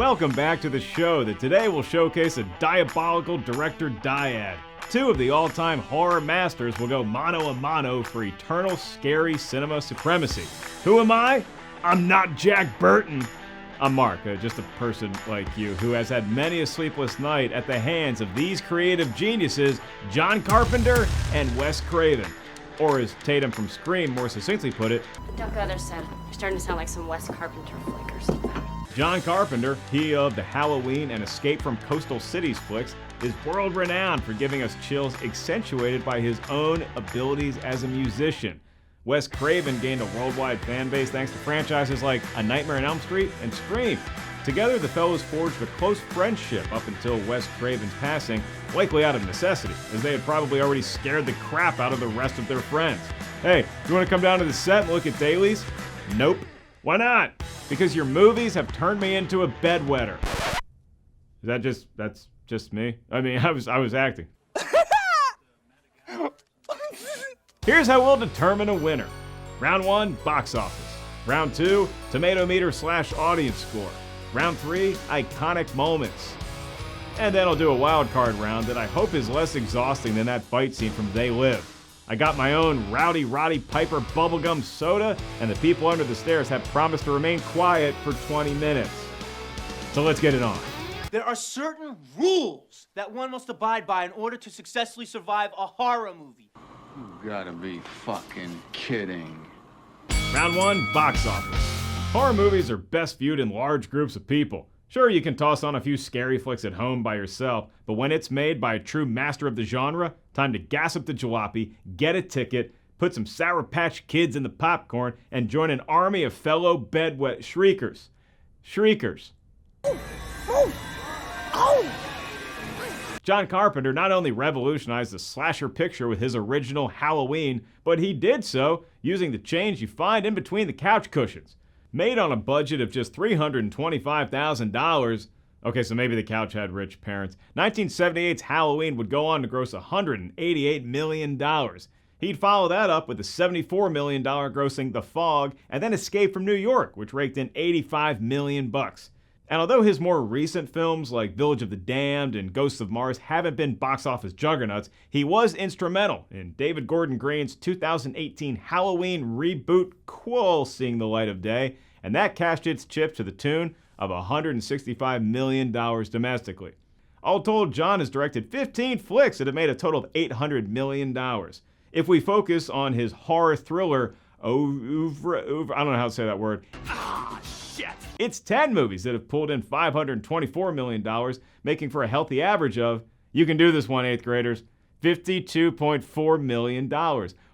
Welcome back to the show that today will showcase a diabolical director dyad. Two of the all-time horror masters will go mano a mano for eternal scary cinema supremacy. Who am I? I'm not Jack Burton. I'm Mark, just a person like you who has had many a sleepless night at the hands of these creative geniuses, John Carpenter and Wes Craven. Or as Tatum from Scream more succinctly put it, Duck other said, you're starting to sound like some Wes Carpenter flick or something. John Carpenter, he of the Halloween and Escape from Coastal Cities flicks, is world-renowned for giving us chills accentuated by his own abilities as a musician. Wes Craven gained a worldwide fan base thanks to franchises like A Nightmare on Elm Street and Scream. Together, the fellows forged a close friendship up until Wes Craven's passing, likely out of necessity, as they had probably already scared the crap out of the rest of their friends. Hey, you want to come down to the set and look at dailies? Nope. Why not? Because your movies have turned me into a bedwetter. That's just me? I mean, I was acting. Here's how we'll determine a winner. Round 1, box office. Round 2, Tomatometer / audience score. Round 3, iconic moments. And then I'll do a wild card round that I hope is less exhausting than that fight scene from They Live. I got my own Rowdy Roddy Piper bubblegum soda, and the people under the stairs have promised to remain quiet for 20 minutes. So let's get it on. There are certain rules that one must abide by in order to successfully survive a horror movie. You gotta be fucking kidding. Round 1, box office. Horror movies are best viewed in large groups of people. Sure, you can toss on a few scary flicks at home by yourself, but when it's made by a true master of the genre, time to gas up the jalopy, get a ticket, put some Sour Patch Kids in the popcorn, and join an army of fellow bedwet shriekers. Shriekers. John Carpenter not only revolutionized the slasher picture with his original Halloween, but he did so using the change you find in between the couch cushions. Made on a budget of just $325,000, okay, so maybe the couch had rich parents, 1978's Halloween would go on to gross $188 million. He'd follow that up with the $74 million grossing The Fog, and then Escape from New York, which raked in $85 million. And although his more recent films like Village of the Damned and Ghosts of Mars haven't been box office juggernauts, he was instrumental in David Gordon Green's 2018 Halloween reboot Quoll seeing the light of day, and that cashed its chips to the tune of $165 million domestically. All told, John has directed 15 flicks that have made a total of $800 million. If we focus on his horror thriller, I don't know how to say that word. It's 10 movies that have pulled in $524 million, making for a healthy average of, you can do this one, 8th graders, $52.4 million.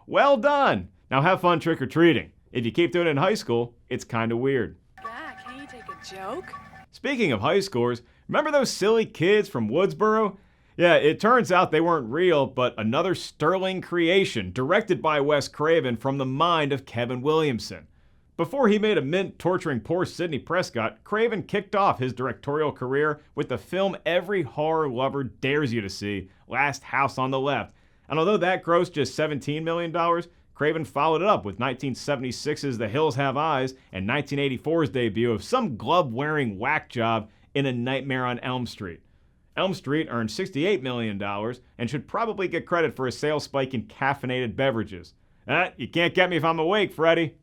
Well done! Now have fun trick-or-treating. If you keep doing it in high school, it's kind of weird. God, can you take a joke? Speaking of high scores, remember those silly kids from Woodsboro? Yeah, it turns out they weren't real, but another sterling creation directed by Wes Craven from the mind of Kevin Williamson. Before he made a mint torturing poor Sidney Prescott, Craven kicked off his directorial career with the film every horror lover dares you to see, Last House on the Left. And although that grossed just $17 million, Craven followed it up with 1976's The Hills Have Eyes and 1984's debut of some glove-wearing whack job in A Nightmare on Elm Street. Elm Street earned $68 million and should probably get credit for a sales spike in caffeinated beverages. You can't get me if I'm awake, Freddy.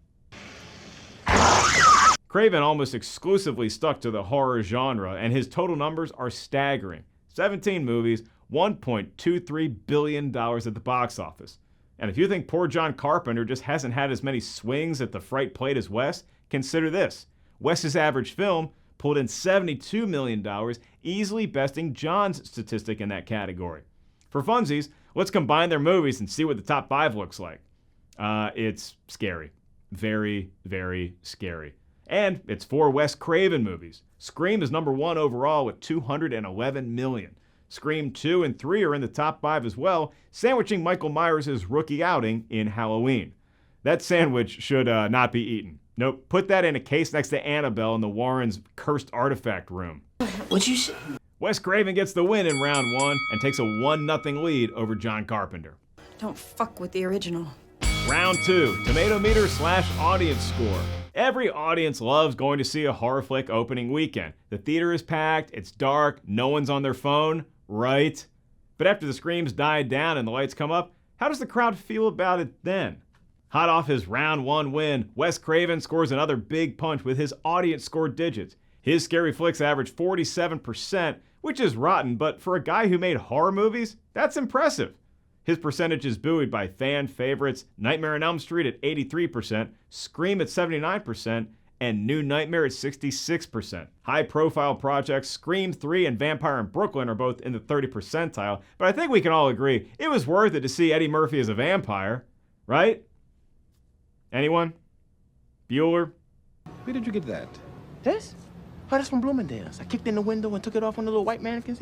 Craven almost exclusively stuck to the horror genre, and his total numbers are staggering. 17 movies, $1.23 billion at the box office. And if you think poor John Carpenter just hasn't had as many swings at the fright plate as Wes, consider this. Wes's average film pulled in $72 million, easily besting John's statistic in that category. For funsies, let's combine their movies and see what the top 5 looks like. It's scary. Very, very scary. And it's 4 Wes Craven movies. Scream is number 1 overall with $211 million. Scream 2 and 3 are in the top 5 as well, sandwiching Michael Myers' rookie outing in Halloween. That sandwich should not be eaten. Nope, put that in a case next to Annabelle in the Warrens' cursed artifact room. What'd you say? Wes Craven gets the win in round 1 and takes a 1-0 lead over John Carpenter. Don't fuck with the original. Round 2, Tomatometer / audience score. Every audience loves going to see a horror flick opening weekend. The theater is packed, it's dark, no one's on their phone, right? But after the screams die down and the lights come up, how does the crowd feel about it then? Hot off his round one win, Wes Craven scores another big punch with his audience score digits. His scary flicks average 47%, which is rotten, but for a guy who made horror movies, that's impressive. His percentage is buoyed by fan favorites Nightmare on Elm Street at 83%, Scream at 79%, and New Nightmare at 66%. High-profile projects Scream 3 and Vampire in Brooklyn are both in the 30th percentile, but I think we can all agree it was worth it to see Eddie Murphy as a vampire, right? Anyone? Bueller? Where did you get that? This? Oh, that's from Bloomingdale's. I kicked in the window and took it off on the little white mannequins.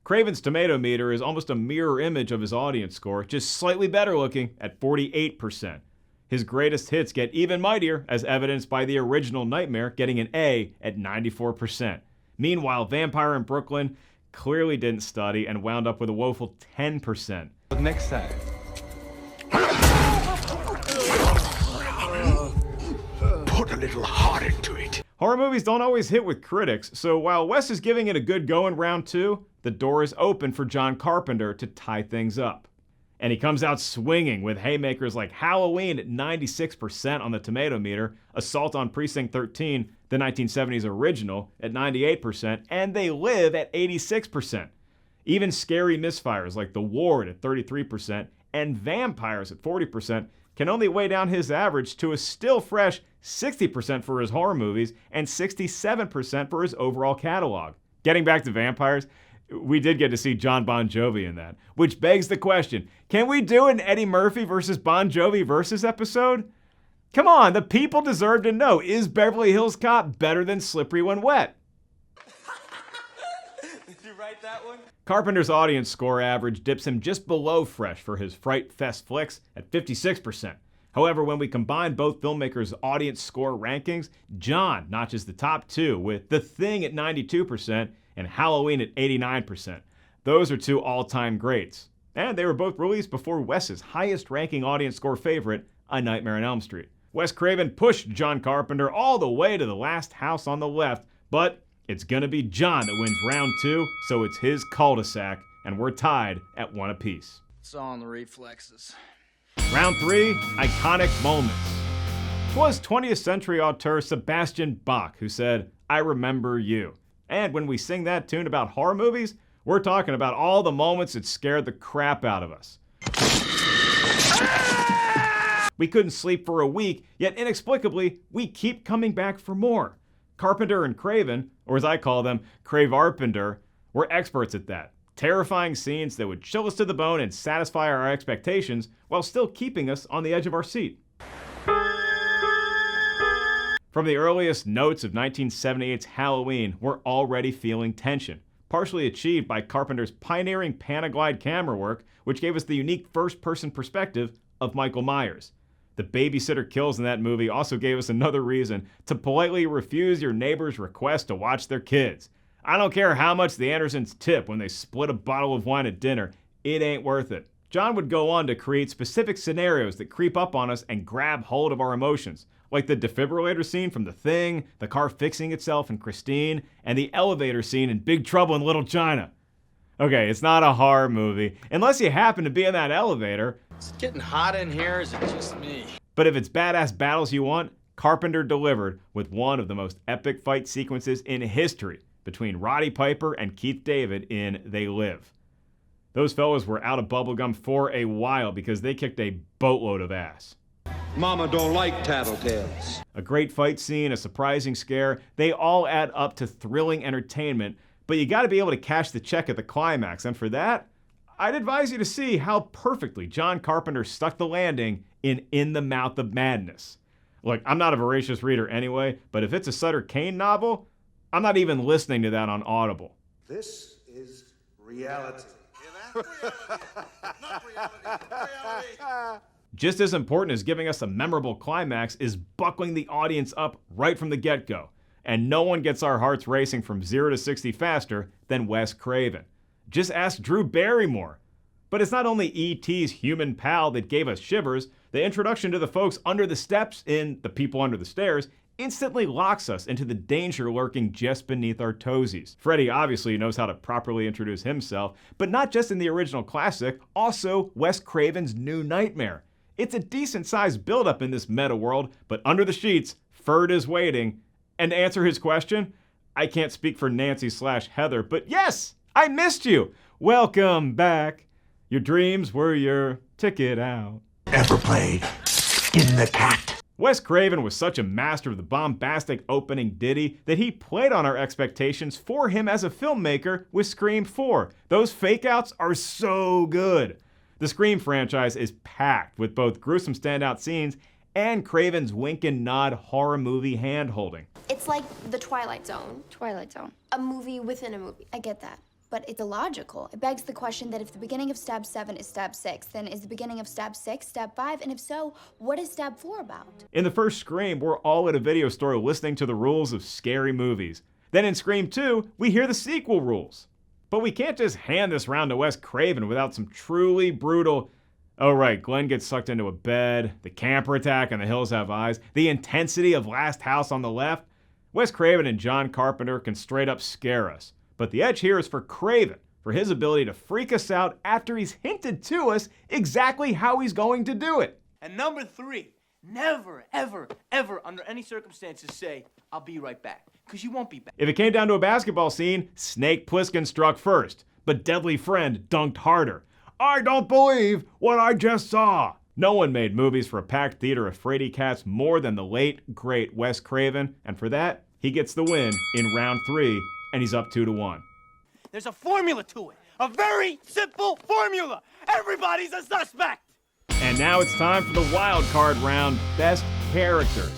Craven's Tomatometer is almost a mirror image of his audience score, just slightly better looking at 48%. His greatest hits get even mightier, as evidenced by the original Nightmare getting an A at 94%. Meanwhile, Vampire in Brooklyn clearly didn't study and wound up with a woeful 10%. Next time. Put a little heart into it. Horror movies don't always hit with critics, so while Wes is giving it a good go in round 2, the door is open for John Carpenter to tie things up. And he comes out swinging with haymakers like Halloween at 96% on the Tomatometer, Assault on Precinct 13, the 1970s original, at 98%, and They Live at 86%. Even scary misfires like The Ward at 33% and Vampires at 40% can only weigh down his average to a still fresh 60% for his horror movies and 67% for his overall catalog. Getting back to Vampires, we did get to see John Bon Jovi in that, which begs the question, can we do an Eddie Murphy versus Bon Jovi versus episode? Come on, the people deserve to know, is Beverly Hills Cop better than Slippery When Wet? Did you write that one? Carpenter's audience score average dips him just below Fresh for his Fright Fest flicks at 56%. However, when we combine both filmmakers' audience score rankings, John notches the top two with The Thing at 92% and Halloween at 89%. Those are two all-time greats. And they were both released before Wes's highest-ranking audience score favorite, A Nightmare on Elm Street. Wes Craven pushed John Carpenter all the way to the last house on the left, but it's gonna be John that wins round 2, so it's his cul-de-sac, and we're tied at 1 apiece. It's all in the reflexes. Round 3, iconic moments. It was 20th century auteur Sebastian Bach who said, "I remember you." And when we sing that tune about horror movies, we're talking about all the moments that scared the crap out of us. We couldn't sleep for a week, yet inexplicably, we keep coming back for more. Carpenter and Craven, or as I call them, Crave-Arpenter, were experts at that. Terrifying scenes that would chill us to the bone and satisfy our expectations while still keeping us on the edge of our seat. From the earliest notes of 1978's Halloween, we're already feeling tension, partially achieved by Carpenter's pioneering Panaglide camera work, which gave us the unique first-person perspective of Michael Myers. The babysitter kills in that movie also gave us another reason to politely refuse your neighbor's request to watch their kids. I don't care how much the Andersons tip when they split a bottle of wine at dinner, it ain't worth it. John would go on to create specific scenarios that creep up on us and grab hold of our emotions, like the defibrillator scene from The Thing, the car fixing itself in Christine, and the elevator scene in Big Trouble in Little China. Okay, it's not a horror movie, unless you happen to be in that elevator. Is it getting hot in here, or is it just me? But if it's badass battles you want, Carpenter delivered with one of the most epic fight sequences in history between Roddy Piper and Keith David in They Live. Those fellas were out of bubblegum for a while because they kicked a boatload of ass. Mama don't like tattletales. A great fight scene, a surprising scare, they all add up to thrilling entertainment, but you gotta be able to cash the check at the climax, and for that, I'd advise you to see how perfectly John Carpenter stuck the landing in the Mouth of Madness. Look, I'm not a voracious reader anyway, but if it's a Sutter Kane novel, I'm not even listening to that on Audible. This is reality. Not reality. Just as important as giving us a memorable climax is buckling the audience up right from the get-go. And no one gets our hearts racing from 0 to 60 faster than Wes Craven. Just ask Drew Barrymore. But it's not only E.T.'s human pal that gave us shivers. The introduction to the folks under the steps in The People Under the Stairs instantly locks us into the danger lurking just beneath our toesies. Freddy obviously knows how to properly introduce himself, but not just in the original classic, also Wes Craven's New Nightmare. It's a decent-sized build-up in this meta world, but under the sheets, Ferd is waiting. And to answer his question, I can't speak for Nancy/Heather, but yes, I missed you. Welcome back. Your dreams were your ticket out. Ever played Skin the Cat? Wes Craven was such a master of the bombastic opening ditty that he played on our expectations for him as a filmmaker with Scream 4. Those fake-outs are so good. The Scream franchise is packed with both gruesome standout scenes and Craven's wink and nod horror movie hand-holding. It's like the Twilight Zone. Twilight Zone. A movie within a movie. I get that. But it's illogical. It begs the question that if the beginning of Stab 7 is Stab 6, then is the beginning of Stab 6 Stab 5? And if so, what is Stab 4 about? In the first Scream, we're all at a video store listening to the rules of scary movies. Then in Scream 2, we hear the sequel rules. But we can't just hand this round to Wes Craven without some truly brutal... Oh right, Glenn gets sucked into a bed, the camper attack and The Hills Have Eyes, the intensity of Last House on the Left. Wes Craven and John Carpenter can straight up scare us. But the edge here is for Craven, for his ability to freak us out after he's hinted to us exactly how he's going to do it. And number 3, never, ever, ever, under any circumstances say, I'll be right back. Because you won't be back. If it came down to a basketball scene, Snake Plissken struck first, but Deadly Friend dunked harder. I don't believe what I just saw. No one made movies for a packed theater of fraidy cats more than the late, great Wes Craven, and for that, he gets the win in round 3, and he's up 2-1. There's a formula to it. A very simple formula. Everybody's a suspect. And now it's time for the wild card round, Best Characters.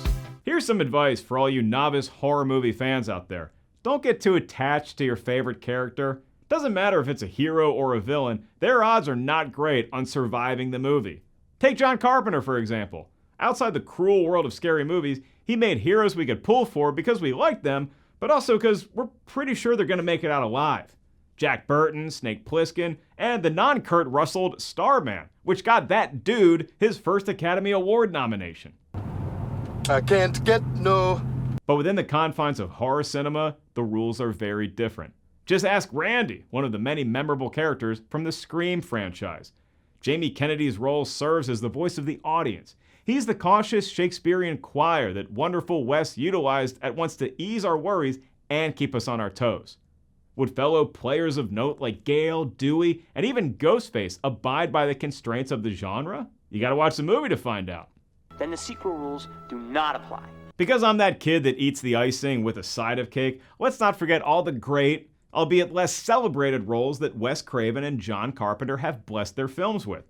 Here's some advice for all you novice horror movie fans out there. Don't get too attached to your favorite character. Doesn't matter if it's a hero or a villain, their odds are not great on surviving the movie. Take John Carpenter, for example. Outside the cruel world of scary movies, he made heroes we could pull for because we liked them, but also because we're pretty sure they're going to make it out alive. Jack Burton, Snake Plissken, and the non-Kurt Russelled Starman, which got that dude his first Academy Award nomination. I can't get no... But within the confines of horror cinema, the rules are very different. Just ask Randy, one of the many memorable characters from the Scream franchise. Jamie Kennedy's role serves as the voice of the audience. He's the cautious Shakespearean choir that wonderful Wes utilized at once to ease our worries and keep us on our toes. Would fellow players of note like Gale, Dewey, and even Ghostface abide by the constraints of the genre? You gotta watch the movie to find out. Then the sequel rules do not apply. Because I'm that kid that eats the icing with a side of cake, let's not forget all the great, albeit less celebrated roles that Wes Craven and John Carpenter have blessed their films with.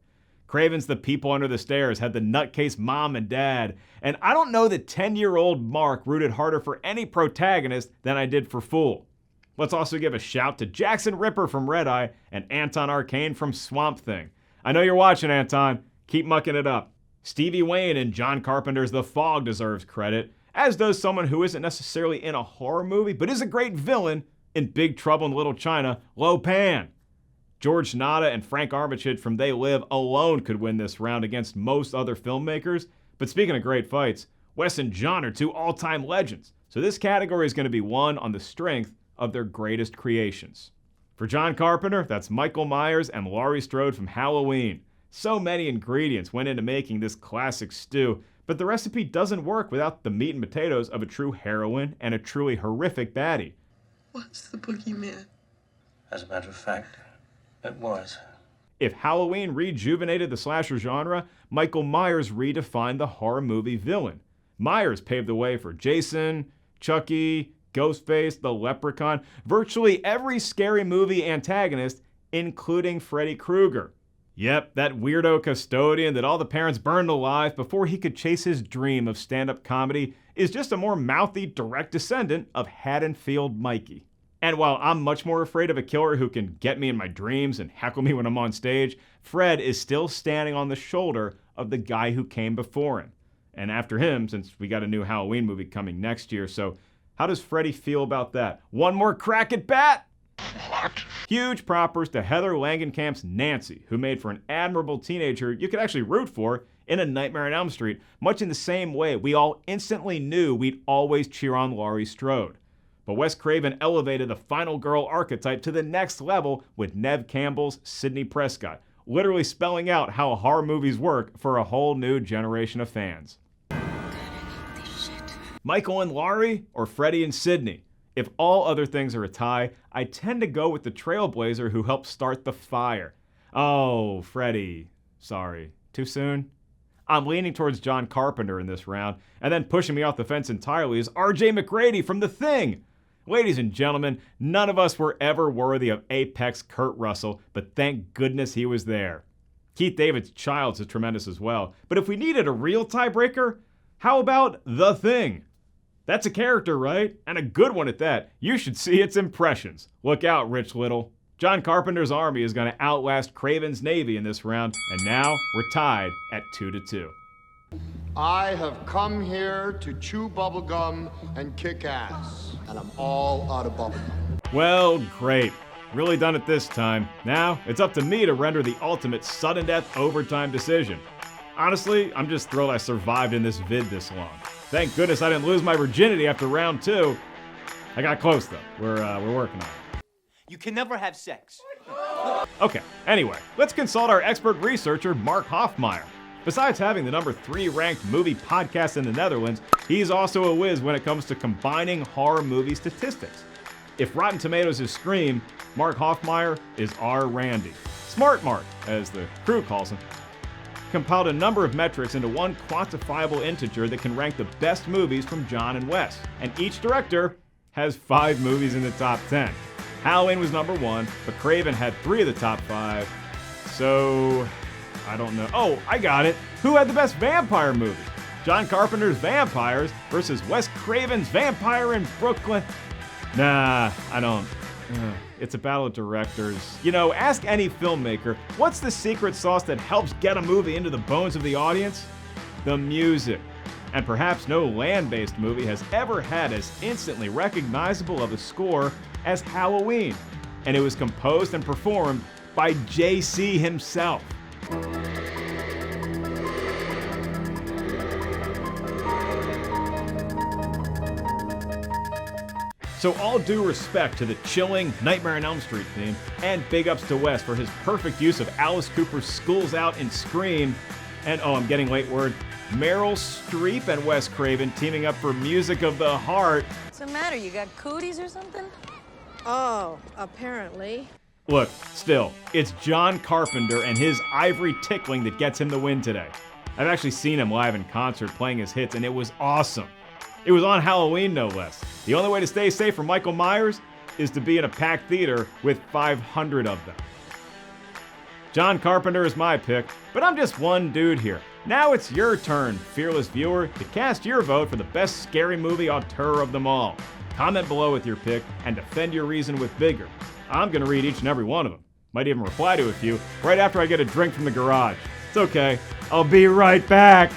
Craven's The People Under the Stairs had the nutcase mom and dad, and I don't know that 10-year-old Mark rooted harder for any protagonist than I did for Fool. Let's also give a shout to Jackson Ripper from Red Eye and Anton Arcane from Swamp Thing. I know you're watching, Anton. Keep mucking it up. Stevie Wayne in John Carpenter's The Fog deserves credit, as does someone who isn't necessarily in a horror movie, but is a great villain in Big Trouble in Little China, Lo Pan. George Nada and Frank Armitage from They Live alone could win this round against most other filmmakers. But speaking of great fights, Wes and John are 2 all-time legends, so this category is going to be won on the strength of their greatest creations. For John Carpenter, that's Michael Myers and Laurie Strode from Halloween. So many ingredients went into making this classic stew, but the recipe doesn't work without the meat and potatoes of a true heroine and a truly horrific baddie. What's the boogeyman? As a matter of fact, it was. If Halloween rejuvenated the slasher genre, Michael Myers redefined the horror movie villain. Myers paved the way for Jason, Chucky, Ghostface, the Leprechaun, virtually every scary movie antagonist, including Freddy Krueger. Yep, that weirdo custodian that all the parents burned alive before he could chase his dream of stand-up comedy is just a more mouthy, direct descendant of Haddonfield Mikey. And while I'm much more afraid of a killer who can get me in my dreams and heckle me when I'm on stage, Fred is still standing on the shoulder of the guy who came before him. And after him, since we got a new Halloween movie coming next year, so how does Freddy feel about that? One more crack at bat? What? Huge propers to Heather Langenkamp's Nancy, who made for an admirable teenager you could actually root for in A Nightmare on Elm Street, much in the same way we all instantly knew we'd always cheer on Laurie Strode. But Wes Craven elevated the final girl archetype to the next level with Neve Campbell's Sidney Prescott, literally spelling out how horror movies work for a whole new generation of fans. Michael and Laurie, or Freddy and Sidney? If all other things are a tie, I tend to go with the trailblazer who helped start the fire. Oh, Freddy. Sorry. Too soon? I'm leaning towards John Carpenter in this round, and then pushing me off the fence entirely is R.J. McGrady from The Thing. Ladies and gentlemen, none of us were ever worthy of Apex Kurt Russell, but thank goodness he was there. Keith David's Childs is tremendous as well, but if we needed a real tiebreaker, how about The Thing? That's a character, right? And a good one at that. You should see its impressions. Look out, Rich Little. John Carpenter's army is going to outlast Craven's Navy in this round, and now we're tied at 2-2. I have come here to chew bubblegum and kick ass, and I'm all out of bubblegum. Well, great. Really done it this time. Now, it's up to me to render the ultimate sudden death overtime decision. Honestly, I'm just thrilled I survived in this vid this long. Thank goodness I didn't lose my virginity after round 2. I got close, though. We're working on it. You can never have sex. Okay, anyway, let's consult our expert researcher, Mark Hofmeyer. Besides having the number 3 ranked movie podcast in the Netherlands, he's also a whiz when it comes to combining horror movie statistics. If Rotten Tomatoes is Scream, Mark Hofmeyer is R. Randy. Smart Mark, as the crew calls him. Compiled a number of metrics into one quantifiable integer that can rank the best movies from John and Wes. And each director has 5 movies in the top 10. Halloween was number 1, but Craven had 3 of the top 5. So, I don't know. Oh, I got it. Who had the best vampire movie? John Carpenter's Vampires versus Wes Craven's Vampire in Brooklyn. Nah, I don't. It's a battle of directors. You know, ask any filmmaker, what's the secret sauce that helps get a movie into the bones of the audience? The music. And perhaps no land-based movie has ever had as instantly recognizable of a score as Halloween. And it was composed and performed by JC himself. So all due respect to the chilling Nightmare on Elm Street theme, and big ups to Wes for his perfect use of Alice Cooper's Schools Out in Scream, and oh, I'm getting late word, Meryl Streep and Wes Craven teaming up for Music of the Heart. What's the matter? You got cooties or something? Oh, apparently. Look, still, it's John Carpenter and his ivory tickling that gets him the win today. I've actually seen him live in concert playing his hits, and it was awesome. It was on Halloween, no less. The only way to stay safe from Michael Myers is to be in a packed theater with 500 of them. John Carpenter is my pick, but I'm just one dude here. Now it's your turn, fearless viewer, to cast your vote for the best scary movie auteur of them all. Comment below with your pick and defend your reason with vigor. I'm going to read each and every one of them. Might even reply to a few right after I get a drink from the garage. It's okay. I'll be right back.